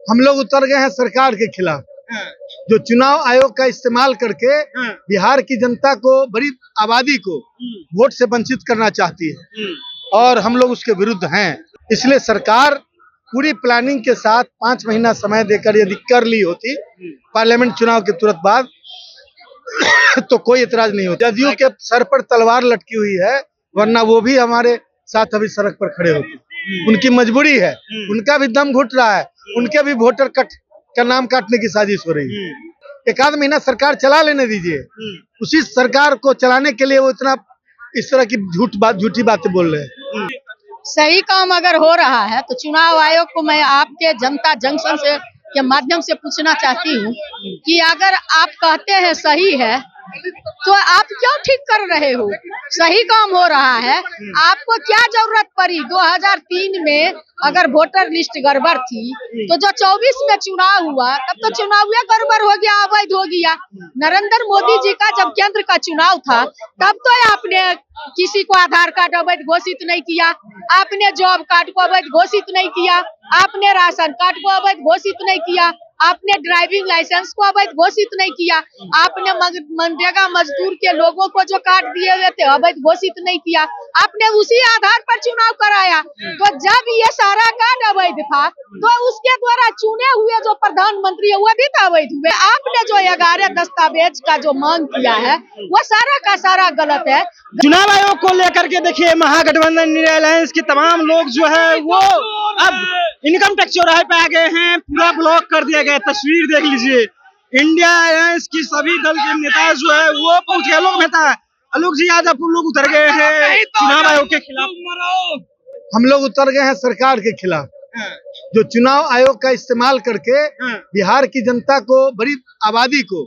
हम लोग उतर गए हैं सरकार के खिलाफ, जो चुनाव आयोग का इस्तेमाल करके बिहार की जनता को, बड़ी आबादी को वोट से वंचित करना चाहती है और हम लोग उसके विरुद्ध हैं। इसलिए सरकार पूरी प्लानिंग के साथ 5 महीना समय देकर यदि कर ली होती पार्लियामेंट चुनाव के तुरंत बाद तो कोई एतराज नहीं होता। जदयू के सर पर तलवार लटकी हुई है, वरना वो भी हमारे साथ अभी सड़क पर खड़े होते। उनकी मजबूरी है, उनका भी दम घुट रहा है, उनके भी वोटर कट का नाम काटने की साजिश हो रही है। एक आध महीना सरकार चला लेने दीजिए, उसी सरकार को चलाने के लिए वो इतना इस तरह की झूठी बातें बोल रहे हैं। सही काम अगर हो रहा है तो चुनाव आयोग को मैं आपके जनता जंक्शन से के माध्यम से पूछना चाहती हूँ कि अगर आप कहते हैं सही है तो आप क्यों ठीक कर रहे हो? सही काम हो रहा है, आपको क्या जरूरत पड़ी? 2003 में अगर वोटर लिस्ट गड़बड़ थी तो जो 24 में चुनाव हुआ तब तो चुनाव गड़बड़ हो गया, अवैध हो गया। नरेंद्र मोदी जी का जब केंद्र का चुनाव था तब तो आपने किसी को आधार कार्ड अवैध घोषित नहीं किया, आपने जॉब कार्ड को अवैध घोषित नहीं किया, आपने राशन कार्ड को अवैध घोषित नहीं किया, आपने ड्राइविंग लाइसेंस को अवैध घोषित नहीं किया, आपने मनरेगा मजदूर के लोगों को जो कार्ड दिए हुए थे अवैध घोषित नहीं किया, आपने उसी आधार पर चुनाव कराया। तो जब ये सारा कार्ड अवैध था तो उसके द्वारा चुने हुए जो प्रधानमंत्री है वो भी तो अवैध हुए। आपने जो 11 दस्तावेज का जो मांग किया है वो सारा का सारा गलत है। चुनाव आयोग को लेकर के देखिए महागठबंधन अलायंस के तमाम लोग जो है वो अब इनकम टैक्स चौराहे पे आ गए हैं, पूरा ब्लॉक कर दिया गया। तस्वीर देख लीजिए, इंडिया अलायंस की सभी दल के नेता जो है वो पहुंच गए। आलोक जी आज आप लोग उतर गए हैं चुनाव आयोग के खिलाफ। हम लोग उतर गए हैं सरकार के खिलाफ, जो चुनाव आयोग का इस्तेमाल करके बिहार की जनता को, बड़ी आबादी को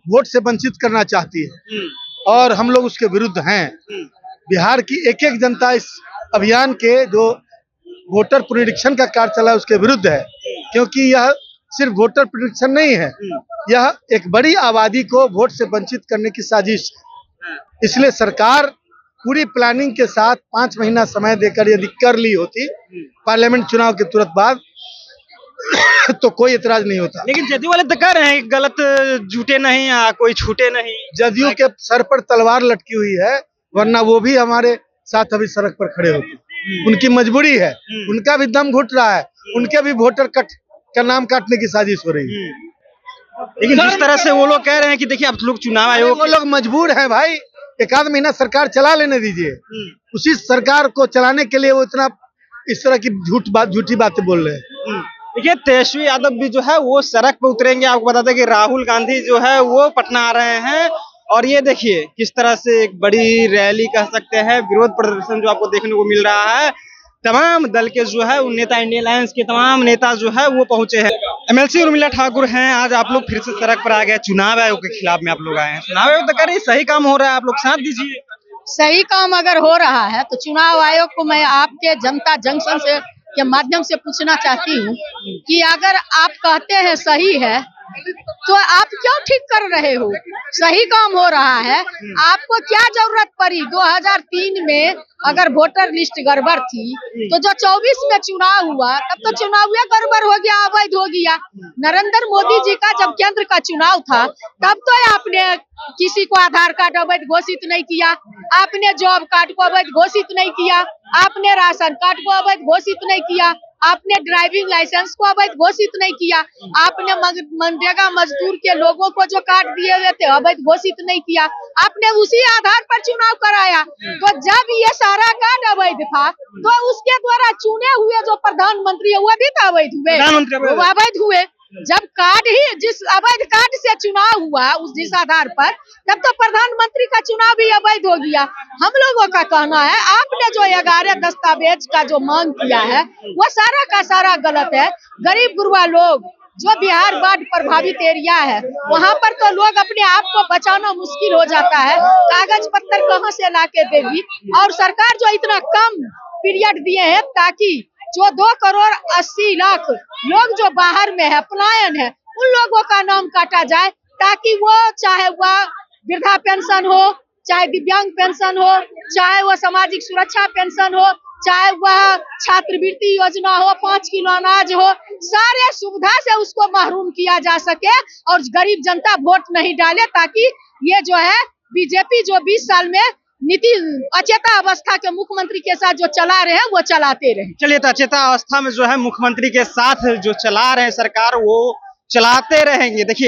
वोट से वंचित करना चाहती है और हम लोग उसके विरुद्ध हैं। बिहार की एक एक जनता इस अभियान के जो वोटर पुनरीक्षण का कार्य चला है उसके विरुद्ध है, क्योंकि यह सिर्फ वोटर पुनरीक्षण नहीं है, यह एक बड़ी आबादी को वोट से वंचित करने की साजिश है। इसलिए सरकार पूरी प्लानिंग के साथ 5 महीना समय देकर यदि कर ली होती पार्लियामेंट चुनाव के तुरंत बाद तो कोई एतराज नहीं होता। लेकिन जदयू वाले तो कह रहे हैं गलत झूठे नहीं, कोई छूटे नहीं। जदयू के सर पर तलवार लटकी हुई है, वरना वो भी हमारे साथ अभी सड़क पर खड़े होते। उनकी मजबूरी है, उनका भी दम घुट रहा है, उनके भी वोटर कट का नाम काटने की साजिश हो रही है। लेकिन जिस तरह से वो लोग कह रहे हैं कि देखिए अब लोग चुनाव आयोग, वो लोग मजबूर है भाई, एक आध महीना सरकार चला लेने दीजिए, उसी सरकार को चलाने के लिए वो इतना इस तरह की झूठी बातें बोल रहे हैं। देखिए तेजस्वी यादव भी जो है वो सड़क पे उतरेंगे। आपको बता दें कि राहुल गांधी जो है वो पटना आ रहे हैं और ये देखिए किस तरह से एक बड़ी रैली कह सकते हैं, विरोध प्रदर्शन जो आपको देखने को मिल रहा है। तमाम दल के जो है नेता, इंडियन अलायंस के तमाम नेता जो है वो पहुंचे हैं। एमएलसी उर्मिला ठाकुर हैं। आज आप लोग फिर से सड़क पर आ गए, चुनाव आयोग के खिलाफ में आप लोग आए हैं। चुनाव आयोग तो कह रही सही काम हो रहा है, आप लोग साथ दीजिए। सही काम अगर हो रहा है तो चुनाव आयोग को मैं आपके जनता जंक्शन से के माध्यम से पूछना चाहती हूँ कि अगर आप कहते हैं सही है तो आप क्यों ठीक कर रहे हो? सही काम हो रहा है, आपको क्या जरूरत पड़ी? 2003 में अगर वोटर लिस्ट गड़बड़ थी तो जो 24 में चुनाव हुआ तब तो चुनाव गड़बड़ हो गया, अवैध हो गया। नरेंद्र मोदी जी का जब केंद्र का चुनाव था तब तो आपने किसी को आधार कार्ड अवैध घोषित नहीं किया, आपने जॉब कार्ड को अवैध घोषित नहीं किया, आपने राशन कार्ड को अवैध घोषित नहीं किया, आपने ड्राइविंग लाइसेंस को अवैध घोषित नहीं किया, आपने मनरेगा मजदूर के लोगों को जो कार्ड दिए हुए थे अवैध घोषित नहीं किया, आपने उसी आधार पर चुनाव कराया। तो जब ये सारा कार्ड अवैध था तो उसके द्वारा चुने हुए जो प्रधानमंत्री है वो भी तो अवैध हुए। जब कार्ड ही जिस अवैध कार्ड से चुनाव हुआ उस जिस आधार पर, तब तो प्रधानमंत्री का चुनाव भी अवैध हो गया। हम लोगों का कहना है आपने जो 11 दस्तावेज का जो मांग किया है वो सारा का सारा गलत है। गरीब गुरबा लोग जो बिहार बाढ़ प्रभावित एरिया है वहाँ पर तो लोग अपने आप को बचाना मुश्किल हो जाता है, कागज पत्तर कहाँ से ला के देगी। और सरकार जो इतना कम पीरियड दिए हैं ताकि जो 2 करोड़ 80 लाख लोग जो बाहर में है, पलायन है, उन लोगों का नाम काटा जाए ताकि वो चाहे वह वृद्धा पेंशन हो, चाहे दिव्यांग पेंशन हो, चाहे वो सामाजिक सुरक्षा पेंशन हो, चाहे वह छात्रवृत्ति योजना हो, 5 किलो अनाज हो, सारे सुविधा से उसको महरूम किया जा सके और गरीब जनता वोट नहीं डाले, ताकि ये जो है बीजेपी जो 20 साल में नीति अचेता अवस्था के मुख्यमंत्री के साथ जो चला रहे हैं वो चलाते रहे। चलिए, तो अचेता अवस्था में जो है मुख्यमंत्री के साथ जो चला रहे हैं सरकार, वो चलाते रहेंगे। देखिए